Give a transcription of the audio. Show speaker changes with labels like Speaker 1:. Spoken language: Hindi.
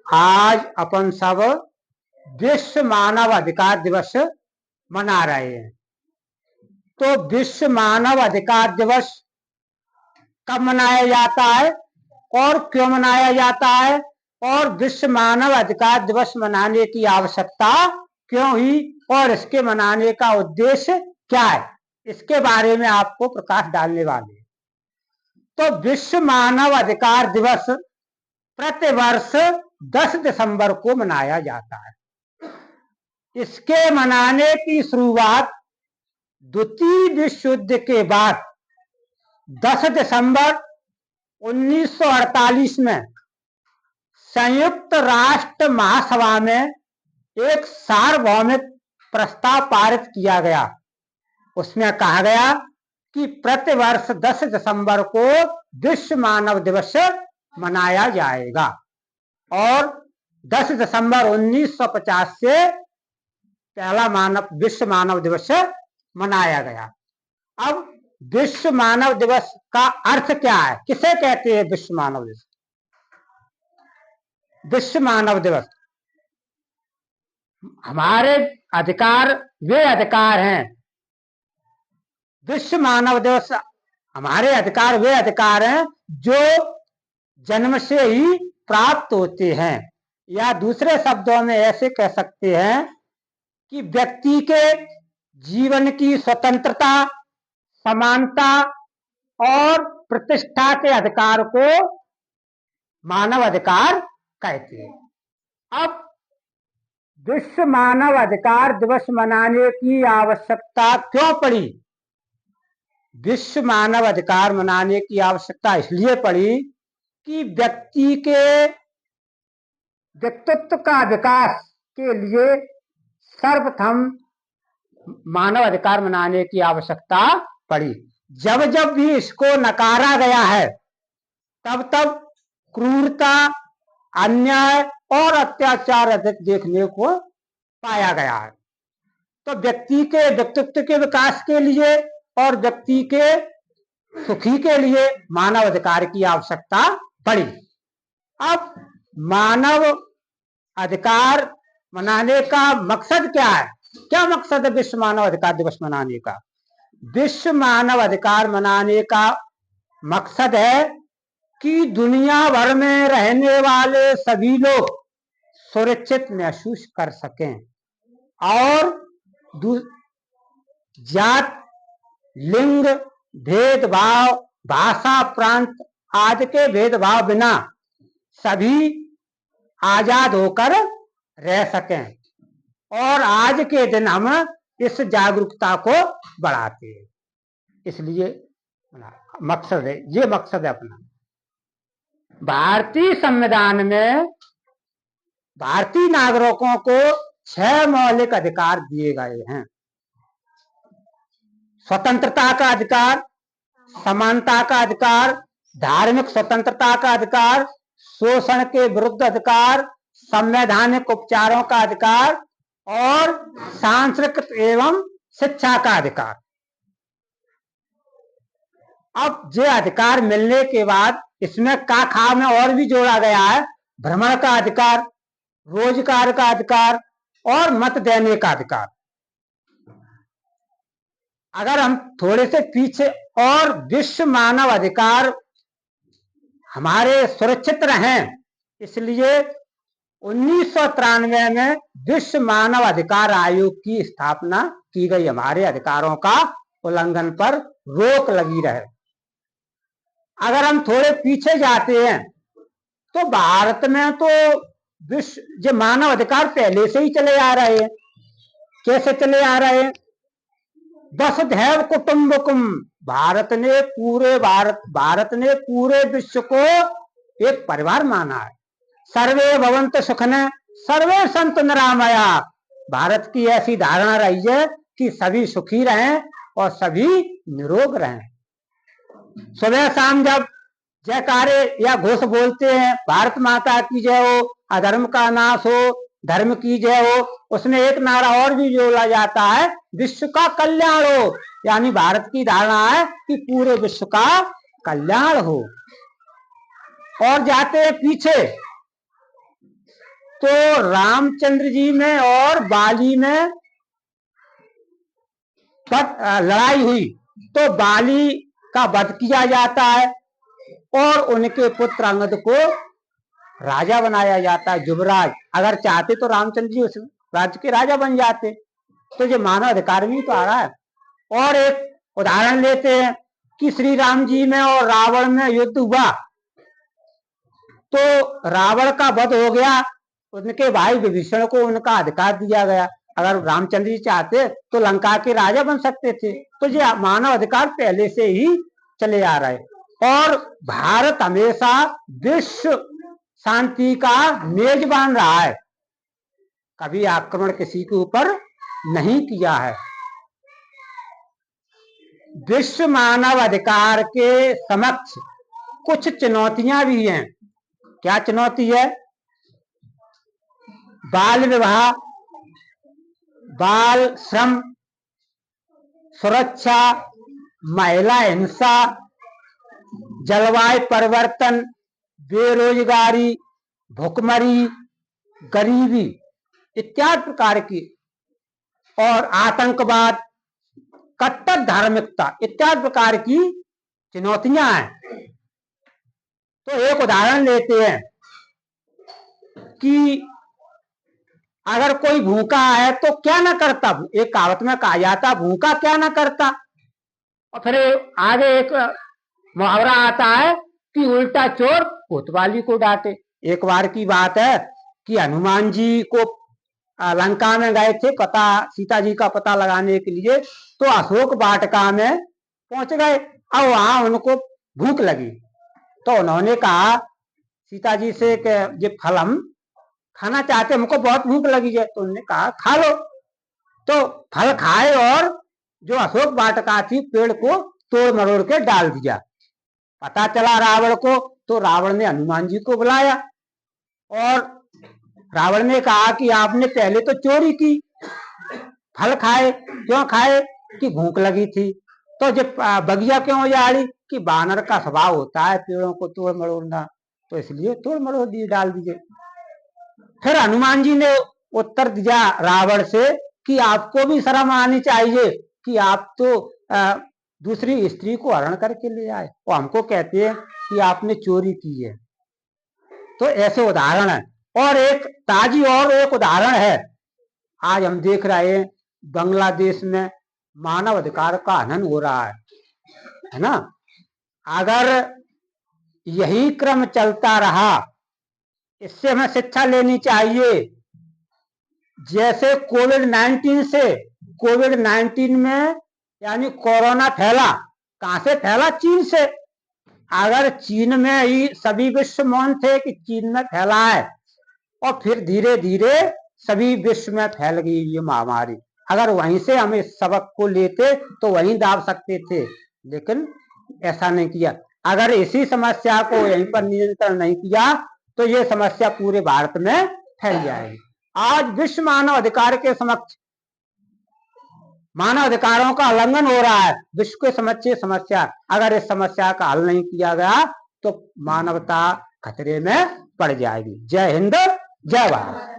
Speaker 1: आज अपन सब विश्व मानव अधिकार दिवस मना रहे हैं। तो विश्व मानव अधिकार दिवस कब मनाया जाता है और क्यों मनाया जाता है, और विश्व मानव अधिकार दिवस मनाने की आवश्यकता क्यों हुई और इसके मनाने का उद्देश्य क्या है, इसके बारे में आपको प्रकाश डालने वाले हैं। तो विश्व मानव अधिकार दिवस प्रतिवर्ष 10 दिसंबर को मनाया जाता है। इसके मनाने की शुरुआत द्वितीय विश्व युद्ध के बाद 10 दिसंबर 1948 में संयुक्त राष्ट्र महासभा में एक सार्वभौमिक प्रस्ताव पारित किया गया। उसमें कहा गया कि प्रतिवर्ष 10 दिसंबर को विश्व मानव दिवस मनाया जाएगा और 10 दिसंबर 1950 से पहला विश्व मानव दिवस मनाया गया। अब विश्व मानव दिवस का अर्थ क्या है, किसे कहते हैं विश्व मानव दिवस? विश्व मानव दिवस हमारे अधिकार वे अधिकार हैं। विश्व मानव दिवस हमारे अधिकार वे अधिकार हैं जो जन्म से ही प्राप्त होते हैं, या दूसरे शब्दों में ऐसे कह सकते हैं कि व्यक्ति के जीवन की स्वतंत्रता, समानता और प्रतिष्ठा के अधिकार को मानव अधिकार कहते हैं। अब विश्व मानव अधिकार दिवस मनाने की आवश्यकता क्यों पड़ी? विश्व मानव अधिकार मनाने की आवश्यकता इसलिए पड़ी कि व्यक्ति के व्यक्तित्व का विकास के लिए सर्वप्रथम मानव अधिकार मनाने की आवश्यकता पड़ी। जब जब भी इसको नकारा गया है तब तब क्रूरता, अन्याय और अत्याचार अधिक देखने को पाया गया है। तो व्यक्ति के व्यक्तित्व के विकास के लिए और व्यक्ति के सुखी के लिए मानव अधिकार की आवश्यकता पड़ी। अब मानव अधिकार मनाने का मकसद क्या है? क्या मकसद है विश्व मानव अधिकार दिवस मनाने का? विश्व मानव अधिकार मनाने का मकसद है कि दुनिया भर में रहने वाले सभी लोग सुरक्षित महसूस कर सकें और जात, लिंग, भेदभाव, भाषा, प्रांत आदि के भेदभाव बिना सभी आजाद होकर रह सकें। और आज के दिन हम इस जागरूकता को बढ़ाते हैं। इसलिए मकसद है, ये मकसद है अपना। भारतीय संविधान में भारतीय नागरिकों को 6 मौलिक अधिकार दिए गए हैं। स्वतंत्रता का अधिकार, समानता का अधिकार, धार्मिक स्वतंत्रता का अधिकार, शोषण के विरुद्ध अधिकार, संवैधानिक उपचारों का अधिकार और सांस्कृतिक एवं शिक्षा का अधिकार। अब ये अधिकार मिलने के बाद इसमें खा में और भी जोड़ा गया है भ्रमण का अधिकार, रोजगार का अधिकार और मत देने का अधिकार। अगर हम थोड़े से पीछे और विश्व मानव अधिकार हमारे सुरक्षित रहें, इसलिए 1993 में विश्व मानव अधिकार आयोग की स्थापना की गई। हमारे अधिकारों का उल्लंघन पर रोक लगी रहे। अगर हम थोड़े पीछे जाते हैं तो भारत में तो विश्व जो मानव अधिकार पहले से ही चले आ रहे हैं। कैसे चले आ रहे हैं? वसुधैव कुटुंबकम, भारत ने पूरे विश्व को एक परिवार माना है। सर्वे भवन्तु सुखिनः सर्वे सन्तु निरामयाः, भारत की ऐसी धारणा रही है कि सभी सुखी रहें और सभी निरोग रहें। सुबह शाम जब जयकारे या घोष बोलते हैं भारत माता की जय हो, अधर्म का नाश हो, धर्म की जय हो, उसमें एक नारा और भी जोड़ा जाता है विश्व का कल्याण हो। यानी भारत की धारणा है कि पूरे विश्व का कल्याण हो। और जाते हैं पीछे तो रामचंद्र जी में और बाली में लड़ाई हुई तो बाली का वध किया जाता है और उनके पुत्र अंगद को राजा बनाया जाता है, युवराज। अगर चाहते तो रामचंद्र जी उस राज्य के राजा बन जाते। तो ये मानव अधिकार भी तो आ रहा है। और एक उदाहरण लेते हैं कि श्री राम जी में और रावण में युद्ध हुआ तो रावण का वध हो गया, उनके भाई विभीषण को उनका अधिकार दिया गया। अगर रामचंद्र जी चाहते तो लंका के राजा बन सकते थे। तो ये मानव अधिकार पहले से ही चले आ रहे। और भारत हमेशा विश्व शांति का मेजबान रहा है, कभी आक्रमण किसी के ऊपर नहीं किया है। विश्व मानव अधिकार के समक्ष कुछ चुनौतियां भी हैं। क्या चुनौती है? बाल विवाह, बाल श्रम, सुरक्षा, महिला हिंसा, जलवायु परिवर्तन, बेरोजगारी, भुखमरी, गरीबी इत्यादि प्रकार की, और आतंकवाद, कट्टर धार्मिकता इत्यादि प्रकार की चुनौतियां हैं। तो एक उदाहरण लेते हैं कि अगर कोई भूखा है तो क्या ना करता। एक कहावत में कहा जाता भूखा क्या ना करता। और फिर आगे एक मुहावरा आता है कि उल्टा चोर कोतवाली को डांटे। एक बार की बात है कि हनुमान जी को लंका में गए थे सीता जी का पता लगाने के लिए। तो अशोक वाटिका में पहुंच गए। अब वहां उनको भूख लगी तो उन्होंने कहा सीता जी से कि ये फल हम खाना चाहते, हमको बहुत भूख लगी है। तो उन्होंने कहा खा लो। तो फल खाए और जो अशोक वाटिका थी पेड़ को तोड़ मरोड़ के डाल दिया। पता चला रावण को, तो रावण ने हनुमान जी को बुलाया और रावण ने कहा कि आपने पहले तो चोरी की, फल खाए, क्यों खाए? कि भूख लगी थी। तो जब बगिया क्यों उजाड़ी? कि बानर का स्वभाव होता है पेड़ों को तोड़ मरोड़ना, तो इसलिए तोड़ मरोड़ दिए, डाल दिए। फिर हनुमान जी ने उत्तर दिया रावण से कि आपको भी शर्म आनी चाहिए कि आप तो दूसरी स्त्री को हरण करके ले आए और हमको कहते हैं कि आपने चोरी की है। तो ऐसे उदाहरण है। और एक ताजी और एक उदाहरण है, आज हम देख रहे हैं बांग्लादेश में मानव अधिकार का हनन हो रहा है ना। अगर यही क्रम चलता रहा, इससे हमें शिक्षा लेनी चाहिए। जैसे कोविड-19 में यानी कोरोना फैला, कहां से फैला? चीन से। अगर चीन में ही सभी विश्व मौन थे कि चीन में फैला है, और फिर धीरे धीरे सभी विश्व में फैल गई ये महामारी। अगर वहीं से हम इस सबक को लेते तो वहीं दाब सकते थे, लेकिन ऐसा नहीं किया। अगर इसी समस्या को यहीं पर नियंत्रण नहीं किया तो ये समस्या पूरे भारत में फैल जाएगी। आज विश्व मानव अधिकार के समक्ष मानव अधिकारों का उल्लंघन हो रहा है। विश्व के समक्ष समस्या, अगर इस समस्या का हल नहीं किया गया तो मानवता खतरे में पड़ जाएगी। जय हिंद, जय भारत।